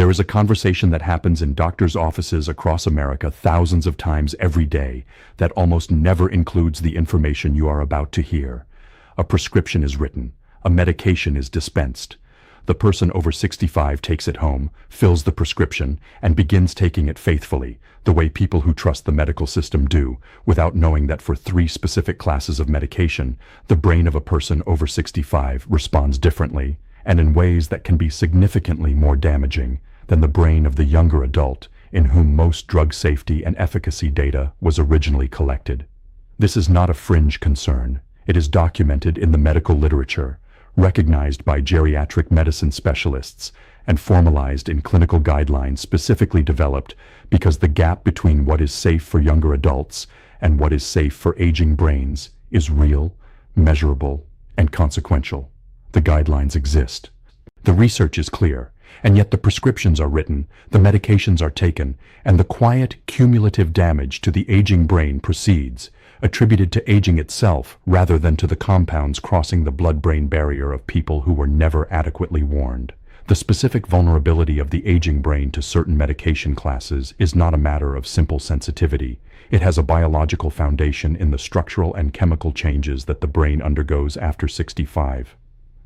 There is a conversation that happens in doctors' offices across America thousands of times every day that almost never includes the information you are about to hear. A prescription is written. A medication is dispensed. The person over 65 takes it home, fills the prescription, and begins taking it faithfully, the way people who trust the medical system do, without knowing that for 3 specific classes of medication, the brain of a person over 65 responds differently, and in ways that can be significantly more damaging than the brain of the younger adult in whom most drug safety and efficacy data was originally collected. This is not a fringe concern. It is documented in the medical literature, recognized by geriatric medicine specialists, and formalized in clinical guidelines specifically developed because the gap between what is safe for younger adults and what is safe for aging brains is real, measurable, and consequential. The guidelines exist. The research is clear, and yet the prescriptions are written, the medications are taken, and the quiet, cumulative damage to the aging brain proceeds, attributed to aging itself rather than to the compounds crossing the blood-brain barrier of people who were never adequately warned. The specific vulnerability of the aging brain to certain medication classes is not a matter of simple sensitivity. It has a biological foundation in the structural and chemical changes that the brain undergoes after 65.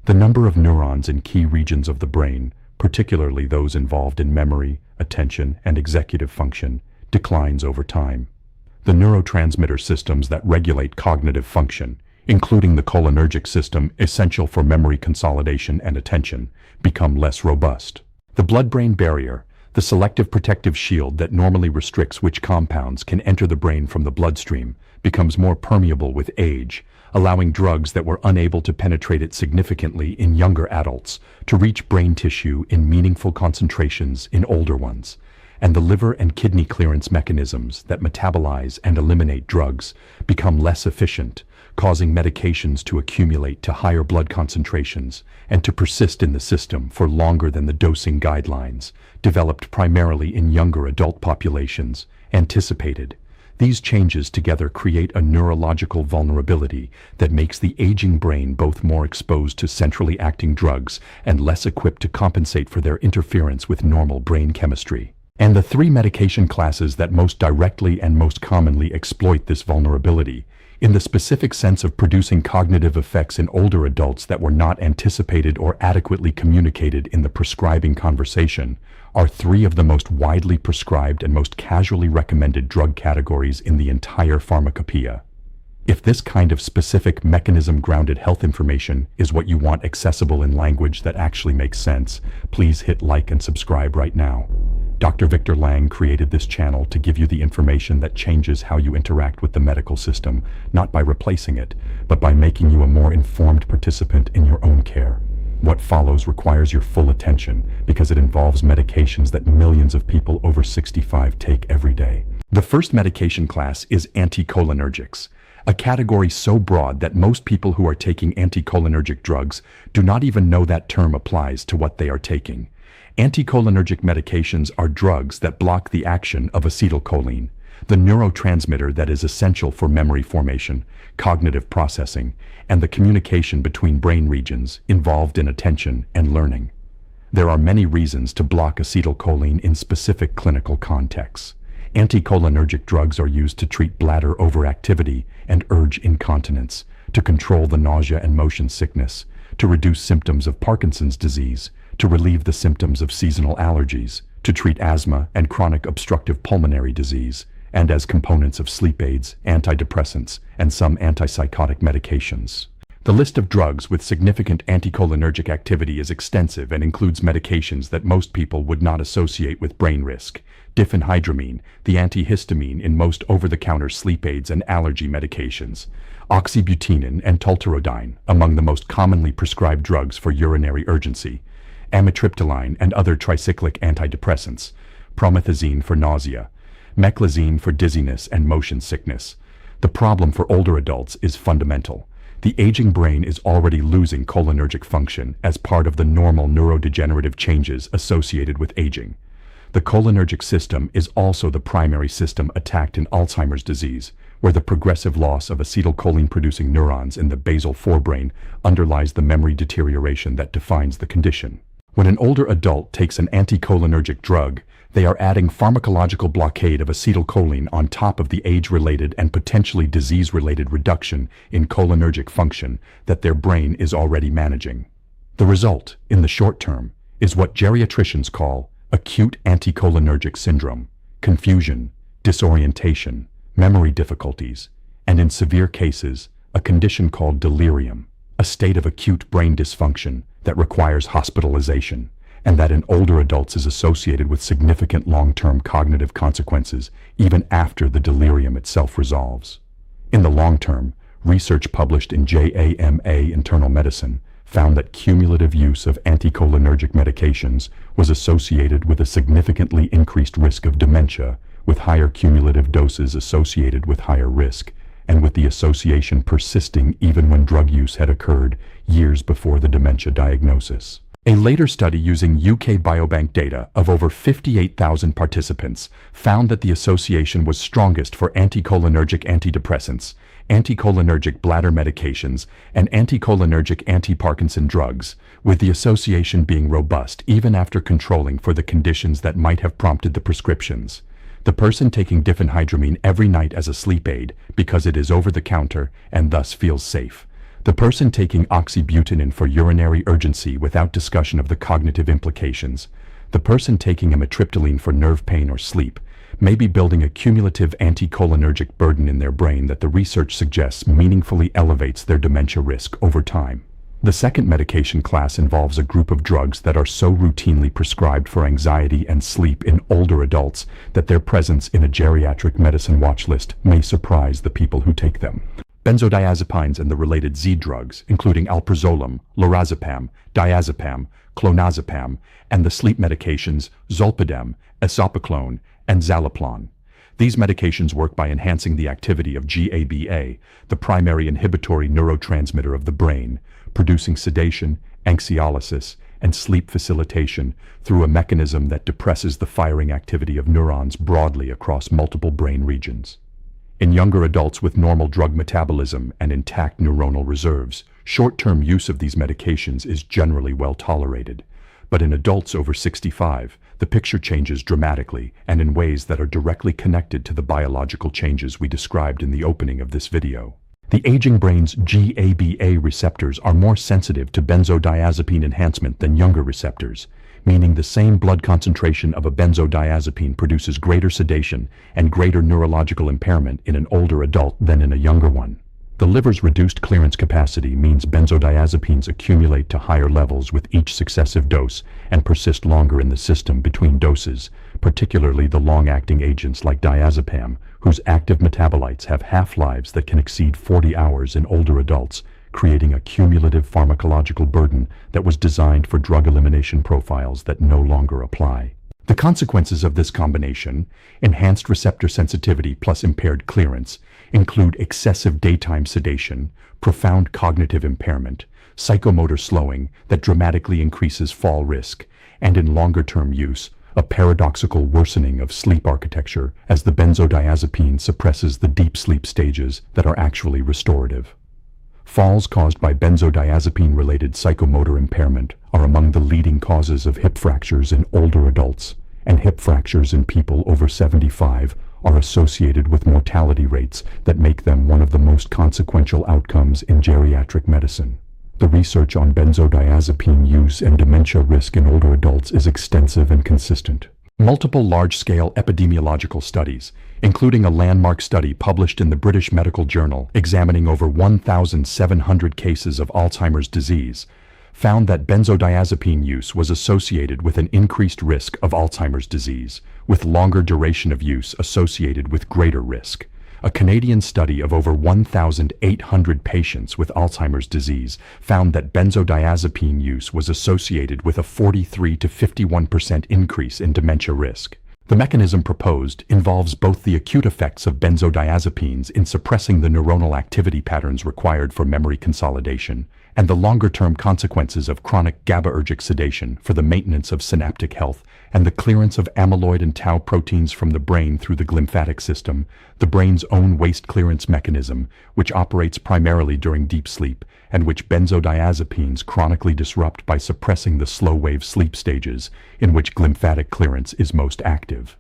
The number of neurons in key regions of the brain, particularly those involved in memory, attention, and executive function, declines over time. The neurotransmitter systems that regulate cognitive function, including the cholinergic system essential for memory consolidation and attention, become less robust. The blood-brain barrier, the selective protective shield that normally restricts which compounds can enter the brain from the bloodstream, becomes more permeable with age, allowing drugs that were unable to penetrate it significantly in younger adults to reach brain tissue in meaningful concentrations in older ones. And the liver and kidney clearance mechanisms that metabolize and eliminate drugs become less efficient, causing medications to accumulate to higher blood concentrations and to persist in the system for longer than the dosing guidelines, developed primarily in younger adult populations, anticipated. These changes together create a neurological vulnerability that makes the aging brain both more exposed to centrally acting drugs and less equipped to compensate for their interference with normal brain chemistry. And the 3 medication classes that most directly and most commonly exploit this vulnerability, in the specific sense of producing cognitive effects in older adults that were not anticipated or adequately communicated in the prescribing conversation, are 3 of the most widely prescribed and most casually recommended drug categories in the entire pharmacopoeia. If this kind of specific mechanism-grounded health information is what you want accessible in language that actually makes sense, please hit like and subscribe right now. Dr. Victor Lang created this channel to give you the information that changes how you interact with the medical system, not by replacing it, but by making you a more informed participant in your own care. What follows requires your full attention because it involves medications that millions of people over 65 take every day. The first medication class is anticholinergics, a category so broad that most people who are taking anticholinergic drugs do not even know that term applies to what they are taking. Anticholinergic medications are drugs that block the action of acetylcholine, the neurotransmitter that is essential for memory formation, cognitive processing, and the communication between brain regions involved in attention and learning. There are many reasons to block acetylcholine in specific clinical contexts. Anticholinergic drugs are used to treat bladder overactivity and urge incontinence, to control the nausea and motion sickness, to reduce symptoms of Parkinson's disease, to relieve the symptoms of seasonal allergies, to treat asthma and chronic obstructive pulmonary disease, and as components of sleep aids, antidepressants, and some antipsychotic medications. The list of drugs with significant anticholinergic activity is extensive and includes medications that most people would not associate with brain risk. Diphenhydramine, the antihistamine in most over-the-counter sleep aids and allergy medications. Oxybutynin and tolterodine, among the most commonly prescribed drugs for urinary urgency. Amitriptyline and other tricyclic antidepressants. Promethazine for nausea. Meclizine for dizziness and motion sickness. The problem for older adults is fundamental. The aging brain is already losing cholinergic function as part of the normal neurodegenerative changes associated with aging. The cholinergic system is also the primary system attacked in Alzheimer's disease, where the progressive loss of acetylcholine-producing neurons in the basal forebrain underlies the memory deterioration that defines the condition. When an older adult takes an anticholinergic drug, they are adding pharmacological blockade of acetylcholine on top of the age-related and potentially disease-related reduction in cholinergic function that their brain is already managing. The result, in the short term, is what geriatricians call acute anticholinergic syndrome, confusion, disorientation, memory difficulties, and in severe cases, a condition called delirium, a state of acute brain dysfunction that requires hospitalization, and that in older adults is associated with significant long-term cognitive consequences even after the delirium itself resolves. In the long term, research published in JAMA Internal Medicine found that cumulative use of anticholinergic medications was associated with a significantly increased risk of dementia, with higher cumulative doses associated with higher risk, and with the association persisting even when drug use had occurred years before the dementia diagnosis. A later study using UK Biobank data of over 58,000 participants found that the association was strongest for anticholinergic antidepressants, anticholinergic bladder medications, and anticholinergic anti-Parkinson drugs, with the association being robust even after controlling for the conditions that might have prompted the prescriptions. The person taking diphenhydramine every night as a sleep aid because it is over the counter and thus feels safe. The person taking oxybutynin for urinary urgency without discussion of the cognitive implications. The person taking amitriptyline for nerve pain or sleep may be building a cumulative anticholinergic burden in their brain that the research suggests meaningfully elevates their dementia risk over time. The second medication class involves a group of drugs that are so routinely prescribed for anxiety and sleep in older adults that their presence in a geriatric medicine watch list may surprise the people who take them. Benzodiazepines and the related Z drugs, including alprazolam, lorazepam, diazepam, clonazepam, and the sleep medications zolpidem, esopiclone, and zaleplon. These medications work by enhancing the activity of GABA, the primary inhibitory neurotransmitter of the brain, producing sedation, anxiolysis, and sleep facilitation through a mechanism that depresses the firing activity of neurons broadly across multiple brain regions. In younger adults with normal drug metabolism and intact neuronal reserves, short-term use of these medications is generally well tolerated. But in adults over 65, the picture changes dramatically and in ways that are directly connected to the biological changes we described in the opening of this video. The aging brain's GABA receptors are more sensitive to benzodiazepine enhancement than younger receptors, meaning the same blood concentration of a benzodiazepine produces greater sedation and greater neurological impairment in an older adult than in a younger one. The liver's reduced clearance capacity means benzodiazepines accumulate to higher levels with each successive dose and persist longer in the system between doses, particularly the long-acting agents like diazepam, whose active metabolites have half-lives that can exceed 40 hours in older adults, creating a cumulative pharmacological burden that was designed for drug elimination profiles that no longer apply. The consequences of this combination, enhanced receptor sensitivity plus impaired clearance, include excessive daytime sedation, profound cognitive impairment, psychomotor slowing that dramatically increases fall risk, and in longer-term use, a paradoxical worsening of sleep architecture as the benzodiazepine suppresses the deep sleep stages that are actually restorative. Falls caused by benzodiazepine-related psychomotor impairment are among the leading causes of hip fractures in older adults, and hip fractures in people over 75 are associated with mortality rates that make them one of the most consequential outcomes in geriatric medicine. The research on benzodiazepine use and dementia risk in older adults is extensive and consistent. Multiple large-scale epidemiological studies, including a landmark study published in the British Medical Journal examining over 1,700 cases of Alzheimer's disease, found that benzodiazepine use was associated with an increased risk of Alzheimer's disease, with longer duration of use associated with greater risk. A Canadian study of over 1,800 patients with Alzheimer's disease found that benzodiazepine use was associated with a 43 to 51% increase in dementia risk. The mechanism proposed involves both the acute effects of benzodiazepines in suppressing the neuronal activity patterns required for memory consolidation and the longer-term consequences of chronic GABAergic sedation for the maintenance of synaptic health and the clearance of amyloid and tau proteins from the brain through the glymphatic system, the brain's own waste clearance mechanism, which operates primarily during deep sleep, and which benzodiazepines chronically disrupt by suppressing the slow-wave sleep stages in which glymphatic clearance is most active.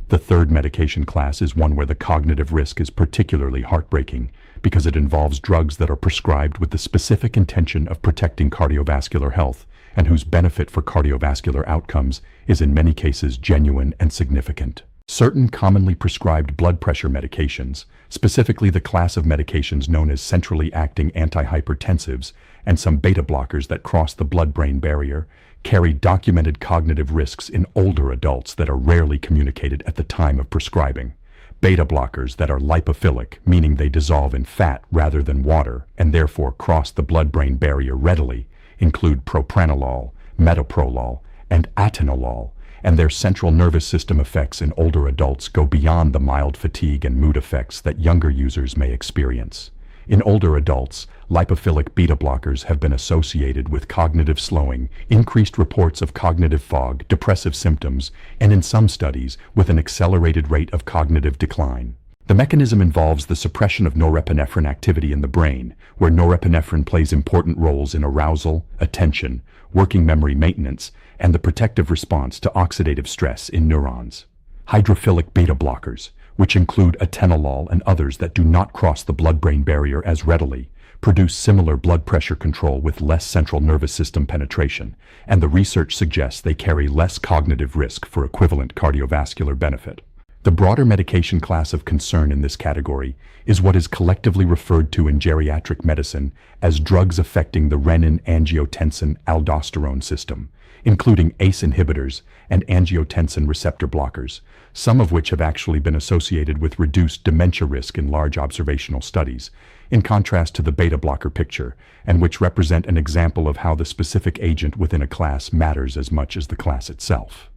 The third medication class is one where the cognitive risk is particularly heartbreaking because it involves drugs that are prescribed with the specific intention of protecting cardiovascular health and whose benefit for cardiovascular outcomes is in many cases genuine and significant. Certain commonly prescribed blood pressure medications, specifically the class of medications known as centrally acting antihypertensives and some beta blockers that cross the blood-brain barrier, carry documented cognitive risks in older adults that are rarely communicated at the time of prescribing. Beta blockers that are lipophilic, meaning they dissolve in fat rather than water and therefore cross the blood-brain barrier readily, include propranolol, metoprolol, and atenolol, and their central nervous system effects in older adults go beyond the mild fatigue and mood effects that younger users may experience. In older adults, lipophilic beta blockers have been associated with cognitive slowing, increased reports of cognitive fog, depressive symptoms, and in some studies, with an accelerated rate of cognitive decline. The mechanism involves the suppression of norepinephrine activity in the brain, where norepinephrine plays important roles in arousal, attention, working memory maintenance, and the protective response to oxidative stress in neurons. Hydrophilic beta blockers, which include atenolol and others that do not cross the blood-brain barrier as readily, produce similar blood pressure control with less central nervous system penetration, and the research suggests they carry less cognitive risk for equivalent cardiovascular benefit. The broader medication class of concern in this category is what is collectively referred to in geriatric medicine as drugs affecting the renin-angiotensin-aldosterone system, including ACE inhibitors and angiotensin receptor blockers, some of which have actually been associated with reduced dementia risk in large observational studies, in contrast to the beta blocker picture, and which represent an example of how the specific agent within a class matters as much as the class itself.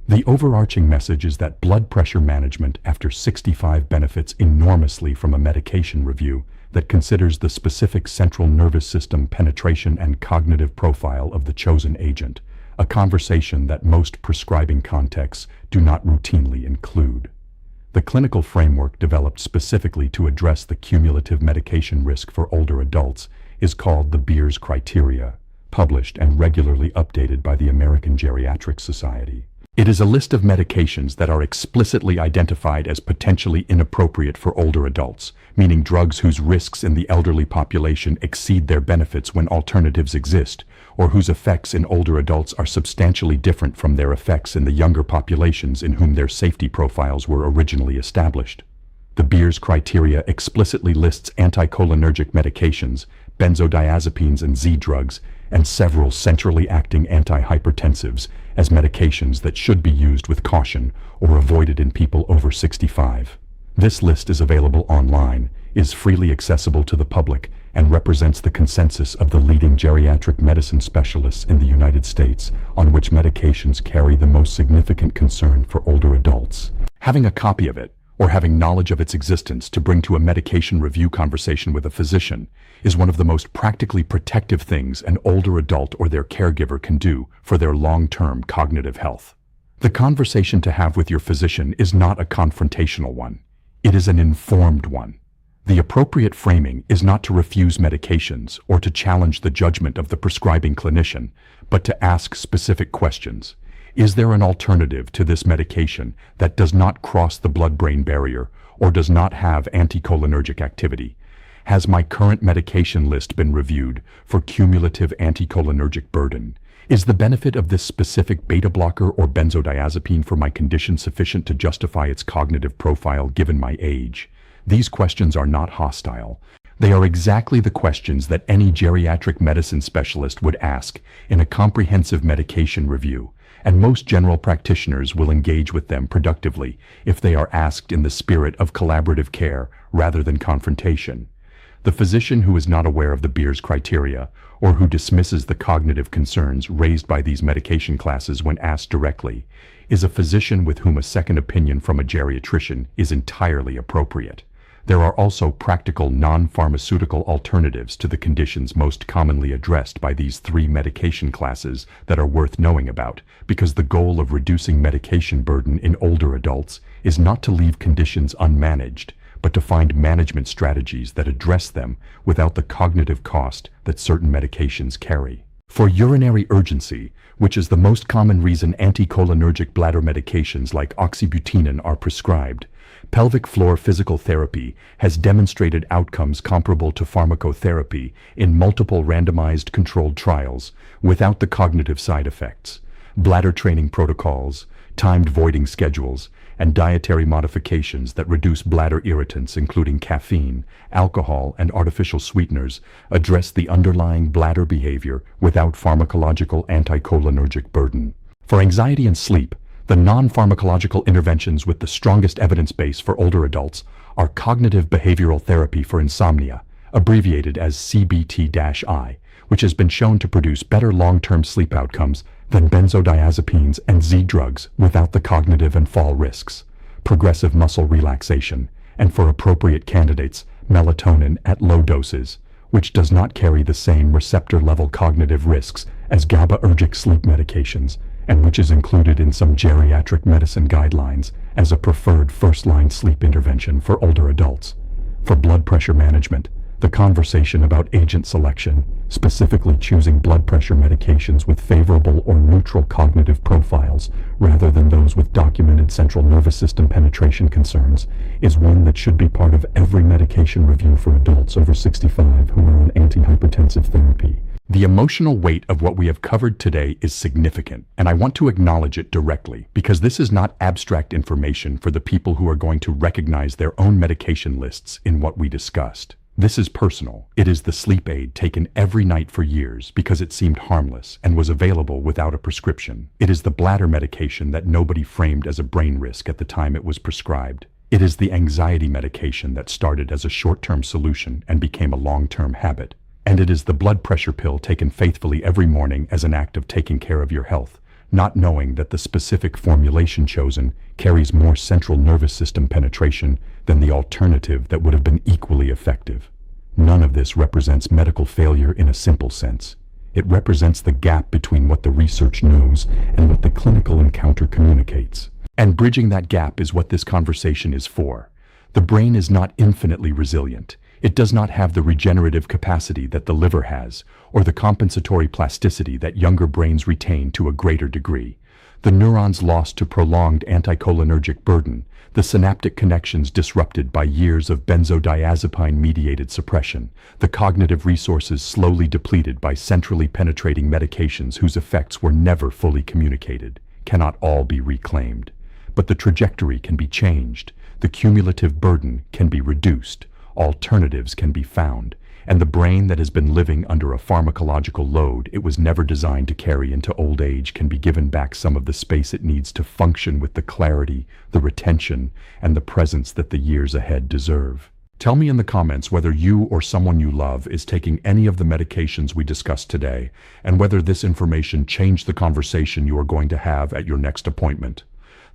The overarching message is that blood pressure management after 65 benefits enormously from a medication review that considers the specific central nervous system penetration and cognitive profile of the chosen agent, a conversation that most prescribing contexts do not routinely include. The clinical framework developed specifically to address the cumulative medication risk for older adults is called the Beers Criteria, published and regularly updated by the American Geriatric Society. It is a list of medications that are explicitly identified as potentially inappropriate for older adults, meaning drugs whose risks in the elderly population exceed their benefits when alternatives exist, or whose effects in older adults are substantially different from their effects in the younger populations in whom their safety profiles were originally established. The Beers Criteria explicitly lists anticholinergic medications, benzodiazepines and Z-drugs, and several centrally acting antihypertensives as medications that should be used with caution or avoided in people over 65. This list is available online, is freely accessible to the public, and represents the consensus of the leading geriatric medicine specialists in the United States on which medications carry the most significant concern for older adults. Having a copy of it, or having knowledge of its existence to bring to a medication review conversation with a physician, is one of the most practically protective things an older adult or their caregiver can do for their long-term cognitive health. The conversation to have with your physician is not a confrontational one. It is an informed one. The appropriate framing is not to refuse medications or to challenge the judgment of the prescribing clinician, but to ask specific questions. Is there an alternative to this medication that does not cross the blood-brain barrier or does not have anticholinergic activity? Has my current medication list been reviewed for cumulative anticholinergic burden? Is the benefit of this specific beta blocker or benzodiazepine for my condition sufficient to justify its cognitive profile given my age? These questions are not hostile. They are exactly the questions that any geriatric medicine specialist would ask in a comprehensive medication review, and most general practitioners will engage with them productively if they are asked in the spirit of collaborative care rather than confrontation. The physician who is not aware of the Beers Criteria or who dismisses the cognitive concerns raised by these medication classes when asked directly is a physician with whom a second opinion from a geriatrician is entirely appropriate. There are also practical non-pharmaceutical alternatives to the conditions most commonly addressed by these three medication classes that are worth knowing about, because the goal of reducing medication burden in older adults is not to leave conditions unmanaged, but to find management strategies that address them without the cognitive cost that certain medications carry. For urinary urgency, which is the most common reason anticholinergic bladder medications like oxybutynin are prescribed, pelvic floor physical therapy has demonstrated outcomes comparable to pharmacotherapy in multiple randomized controlled trials without the cognitive side effects. Bladder training protocols, timed voiding schedules, and dietary modifications that reduce bladder irritants including caffeine, alcohol, and artificial sweeteners address the underlying bladder behavior without pharmacological anticholinergic burden. For anxiety and sleep, the non-pharmacological interventions with the strongest evidence base for older adults are cognitive behavioral therapy for insomnia, abbreviated as CBT-I, which has been shown to produce better long-term sleep outcomes than benzodiazepines and Z-drugs without the cognitive and fall risks, progressive muscle relaxation, and for appropriate candidates, melatonin at low doses, which does not carry the same receptor-level cognitive risks as GABAergic sleep medications, and which is included in some geriatric medicine guidelines as a preferred first-line sleep intervention for older adults. For blood pressure management, the conversation about agent selection, specifically choosing blood pressure medications with favorable or neutral cognitive profiles rather than those with documented central nervous system penetration concerns, is one that should be part of every medication review for adults over 65 who are on antihypertensive therapy. The emotional weight of what we have covered today is significant, and I want to acknowledge it directly, because this is not abstract information for the people who are going to recognize their own medication lists in what we discussed. This is personal. It is the sleep aid taken every night for years because it seemed harmless and was available without a prescription. It is the bladder medication that nobody framed as a brain risk at the time it was prescribed. It is the anxiety medication that started as a short-term solution and became a long-term habit. And it is the blood pressure pill taken faithfully every morning as an act of taking care of your health, not knowing that the specific formulation chosen carries more central nervous system penetration than the alternative that would have been equally effective. None of this represents medical failure in a simple sense. It represents the gap between what the research knows and what the clinical encounter communicates. And bridging that gap is what this conversation is for. The brain is not infinitely resilient. It does not have the regenerative capacity that the liver has, or the compensatory plasticity that younger brains retain to a greater degree. The neurons lost to prolonged anticholinergic burden, the synaptic connections disrupted by years of benzodiazepine-mediated suppression, the cognitive resources slowly depleted by centrally penetrating medications whose effects were never fully communicated, cannot all be reclaimed. But the trajectory can be changed, the cumulative burden can be reduced, alternatives can be found, and the brain that has been living under a pharmacological load it was never designed to carry into old age can be given back some of the space it needs to function with the clarity, the retention, and the presence that the years ahead deserve. Tell me in the comments whether you or someone you love is taking any of the medications we discussed today, and whether this information changed the conversation you are going to have at your next appointment.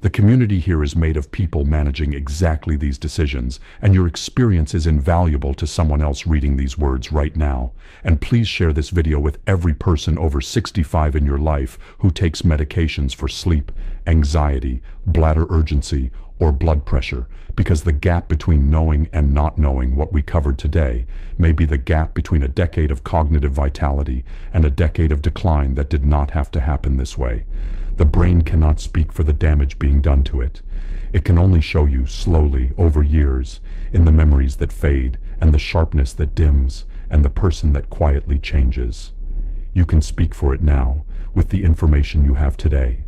The community here is made of people managing exactly these decisions, and your experience is invaluable to someone else reading these words right now. And please share this video with every person over 65 in your life who takes medications for sleep, anxiety, bladder urgency, or blood pressure, because the gap between knowing and not knowing what we covered today may be the gap between a decade of cognitive vitality and a decade of decline that did not have to happen this way. The brain cannot speak for the damage being done to it. It can only show you slowly over years in the memories that fade and the sharpness that dims and the person that quietly changes. You can speak for it now with the information you have today.